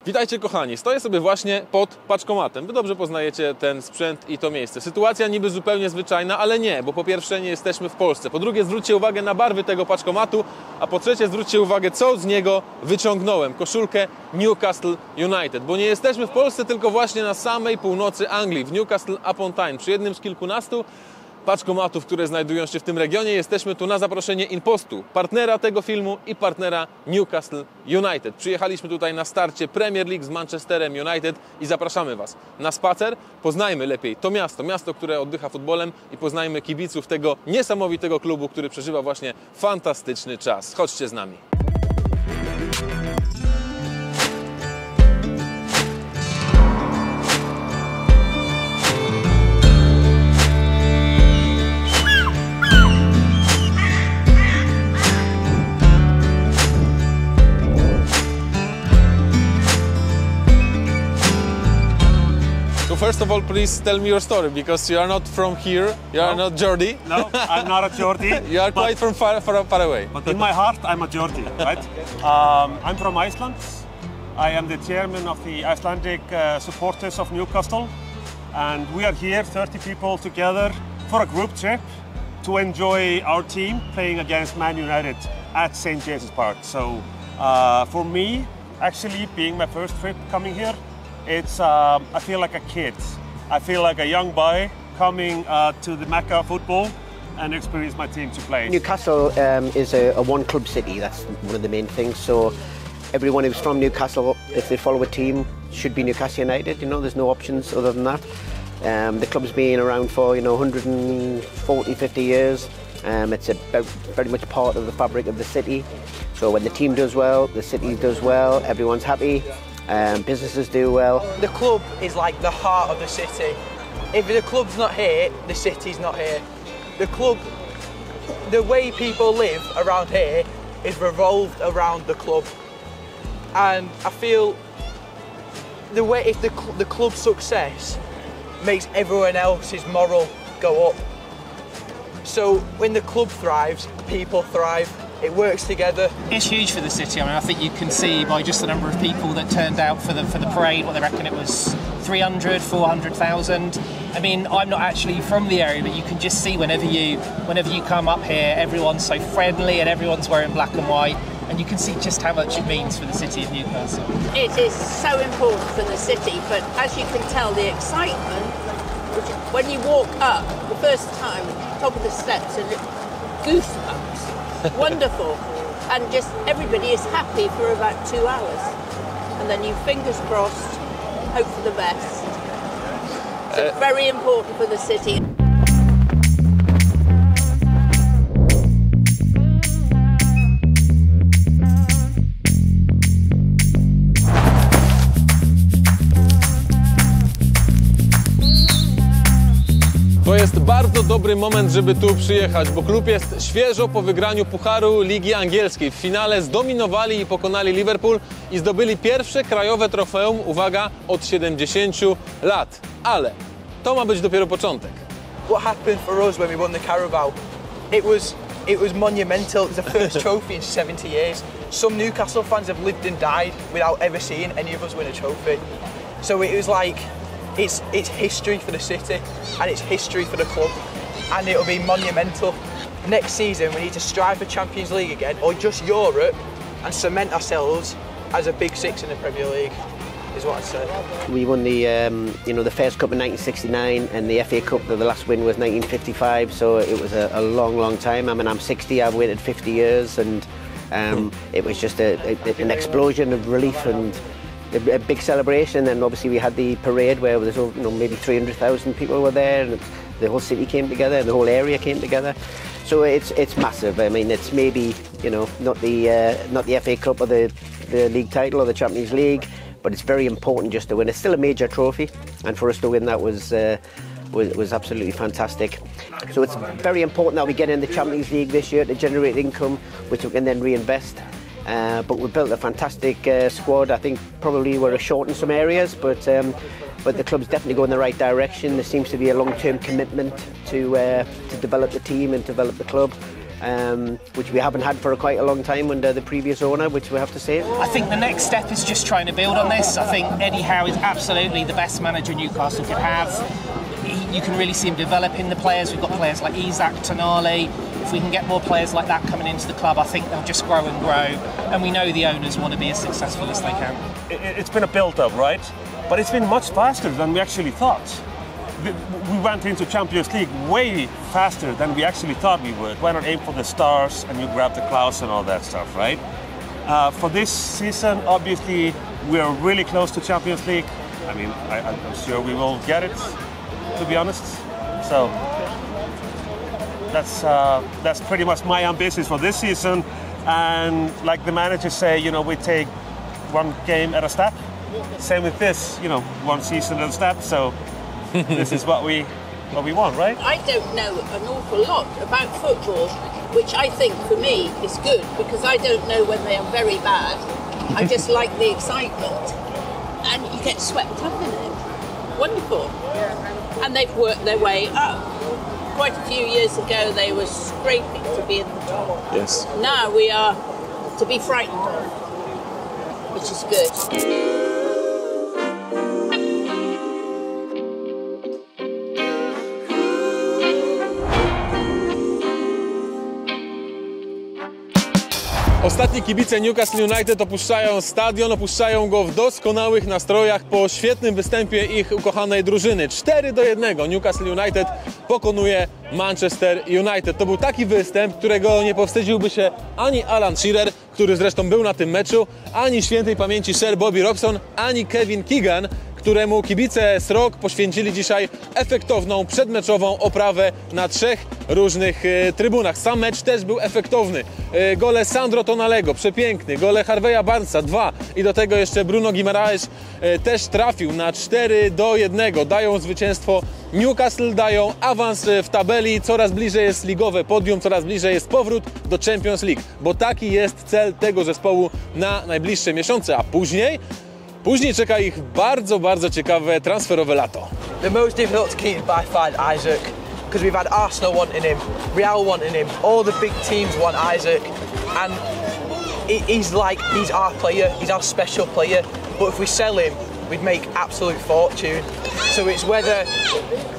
Witajcie kochani, stoję sobie właśnie pod paczkomatem. Wy dobrze poznajecie ten sprzęt i to miejsce. Sytuacja niby zupełnie zwyczajna, ale nie, bo po pierwsze nie jesteśmy w Polsce. Po drugie zwróćcie uwagę na barwy tego paczkomatu, a po trzecie zwróćcie uwagę, co z niego wyciągnąłem. Koszulkę Newcastle United, bo nie jesteśmy w Polsce, tylko właśnie na samej północy Anglii, w Newcastle upon Tyne, przy jednym z kilkunastu paczkomatów, które znajdują się w tym regionie. Jesteśmy tu na zaproszenie Impostu, partnera tego filmu i partnera Newcastle United. Przyjechaliśmy tutaj na starcie Premier League z Manchesterem United i zapraszamy Was na spacer. Poznajmy lepiej to miasto, które oddycha futbolem i poznajmy kibiców tego niesamowitego klubu, który przeżywa właśnie fantastyczny czas. Chodźcie z nami. First of all, please tell me your story, because you are not from here, you are not Geordie. No, I'm not a Geordie. You are quite from far away. But in my heart, I'm a Geordie, right? I'm from Iceland. I am the chairman of the Icelandic supporters of Newcastle. And we are here, 30 people together, for a group trip to enjoy our team playing against Man United at St. James's Park. So for me, actually, being my first trip coming here, it's I feel like a kid. I feel like a young boy coming to the Mecca of football and experience my team to play. Newcastle is a one-club city. That's one of the main things. So everyone who's from Newcastle, if they follow a team, should be Newcastle United. You know, there's no options other than that. The club's been around for 140, 50 years. It's very much part of the fabric of the city. So when the team does well, the city does well, everyone's happy. Businesses do well. The club is like the heart of the city. If the club's not here, the city's not here. The club, the way people live around here is revolved around the club. And I feel the way, if the club's success makes everyone else's moral go up. So when the club thrives, people thrive. It works together. It's huge for the city. I mean, I think you can see by just the number of people that turned out for the parade, what they reckon it was 300, 400,000. I mean, I'm not actually from the area, but you can just see whenever you come up here, everyone's so friendly and everyone's wearing black and white, and you can see just how much it means for the city of Newcastle. It is so important for the city, but as you can tell, the excitement, when you walk up the first time, top of the steps, and goosebumps. Wonderful, and just everybody is happy for about 2 hours, and then you fingers crossed, hope for the best. So very important for the city. To jest bardzo dobry moment, żeby tu przyjechać, bo klub jest świeżo po wygraniu Pucharu Ligi Angielskiej. W finale zdominowali i pokonali Liverpool i zdobyli pierwsze krajowe trofeum, uwaga, od 70 lat. Ale to ma być dopiero początek. What happened for us when we won the Carabao? It was monumental. It was the first trophy in 70 years. Some Newcastle fans have lived and died without ever seeing any of us win a trophy. So it was like, it's history for the city and it's history for the club, and it'll be monumental. Next season we need to strive for Champions League again, or just Europe, and cement ourselves as a big six in the Premier League, is what I'd say. We won the first cup in 1969 and the FA Cup. The last win was 1955. So it was a long time. I mean, I'm 60. I've waited 50 years, and it was just an explosion of relief and a big celebration. And obviously we had the parade where there's maybe 300,000 people were there, and the whole city came together, the whole area came together. So it's massive. I mean, it's maybe not the FA Cup or the league title or the Champions League, but it's very important just to win. It's still a major trophy, and for us to win that was absolutely fantastic. So it's very important that we get in the Champions League this year to generate income, which we can then reinvest. But we built a fantastic squad. I think probably we're short in some areas, but the club's definitely going in the right direction. There seems to be a long-term commitment to develop the team and develop the club. which we haven't had for quite a long time under the previous owner, which we have to say. I think the next step is just trying to build on this. I think Eddie Howe is absolutely the best manager Newcastle could have. You can really see him developing the players. We've got players like Isak, Tonali. If we can get more players like that coming into the club, I think they'll just grow and grow. And we know the owners want to be as successful as they can. It's been a build-up, right? But it's been much faster than we actually thought. We went into Champions League way faster than we actually thought we would. Why not aim for the stars and you grab the clouds and all that stuff, right? For this season, obviously, we're really close to Champions League. I mean, I'm sure we will get it, to be honest. So that's pretty much my ambitions for this season. And like the managers say, you know, we take one game at a step. Same with this, you know, one season at a step. So this is what we want, right? I don't know an awful lot about football, which I think for me is good because I don't know when they are very bad. I just like the excitement, and you get swept up in it. Wonderful. And they've worked their way up. Quite a few years ago, they were scraping to be in the top. Yes. Now we are to be frightened of, which is good. Ostatni kibice Newcastle United opuszczają stadion, opuszczają go w doskonałych nastrojach po świetnym występie ich ukochanej drużyny. 4-1 Newcastle United pokonuje Manchester United. To był taki występ, którego nie powstydziłby się ani Alan Shearer, który zresztą był na tym meczu, ani świętej pamięci Sir Bobby Robson, ani Kevin Keegan, któremu kibice Sroki poświęcili dzisiaj efektowną przedmeczową oprawę na 3 różnych trybunach. Sam mecz też był efektowny. Gole Sandro Tonalego, przepiękny. Gole Harveya Barnesa, 2. I do tego jeszcze Bruno Guimaraes też trafił na 4-1. Dają zwycięstwo Newcastle, dają awans w tabeli. Coraz bliżej jest ligowe podium, coraz bliżej jest powrót do Champions League. Bo taki jest cel tego zespołu na najbliższe miesiące. A później czeka ich bardzo, bardzo ciekawe transferowe lato. The most difficult to keep by far is Isaac, because we've had Arsenal wanting him, Real wanting him, all the big teams want Isaac, and he's our player, he's our special player, but if we sell him, we'd make absolute fortune. So it's whether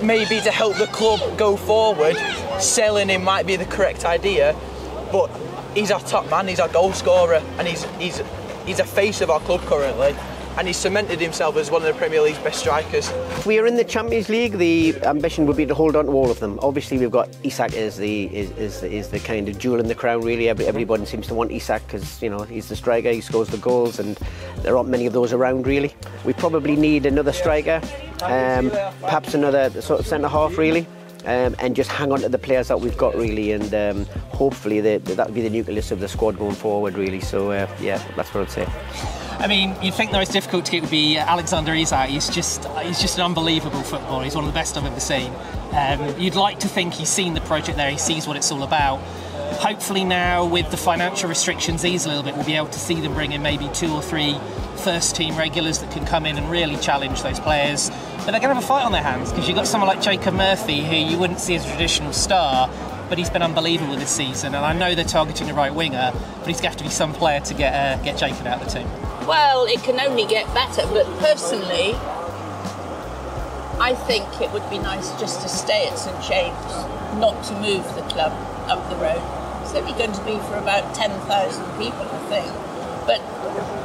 maybe to help the club go forward, selling him might be the correct idea, but he's our top man, he's our goal scorer, and he's a face of our club currently. And he's cemented himself as one of the Premier League's best strikers. If we are in the Champions League, the ambition would be to hold on to all of them. Obviously, we've got Isak is the kind of jewel in the crown. Really, everybody seems to want Isak because you know he's the striker, he scores the goals, and there aren't many of those around. Really, we probably need another striker, perhaps another sort of centre half. Really. And just hang on to the players that we've got really, and hopefully that'll be the nucleus of the squad going forward really. So yeah, that's what I'd say. I mean, you'd think the most difficult to get would be Alexander Isak. He's just an unbelievable footballer. He's one of the best I've ever seen. You'd like to think he's seen the project there, he sees what it's all about. Hopefully now, with the financial restrictions eased a little bit, we'll be able to see them bring in maybe 2 or 3 first-team regulars that can come in and really challenge those players. But they're going to have a fight on their hands because you've got someone like Jacob Murphy, who you wouldn't see as a traditional star, but he's been unbelievable this season. And I know they're targeting the right winger, but he's going to have to be some player to get Jacob out of the team. Well, it can only get better, but personally, I think it would be nice just to stay at St James, not to move the club up the road. It's only going to be for about 10,000 people, I think. But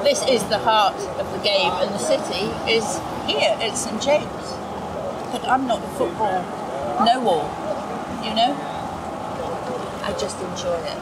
this is the heart of the game, and the city is here at St James. But I'm not a football know-all, you know? I just enjoy it.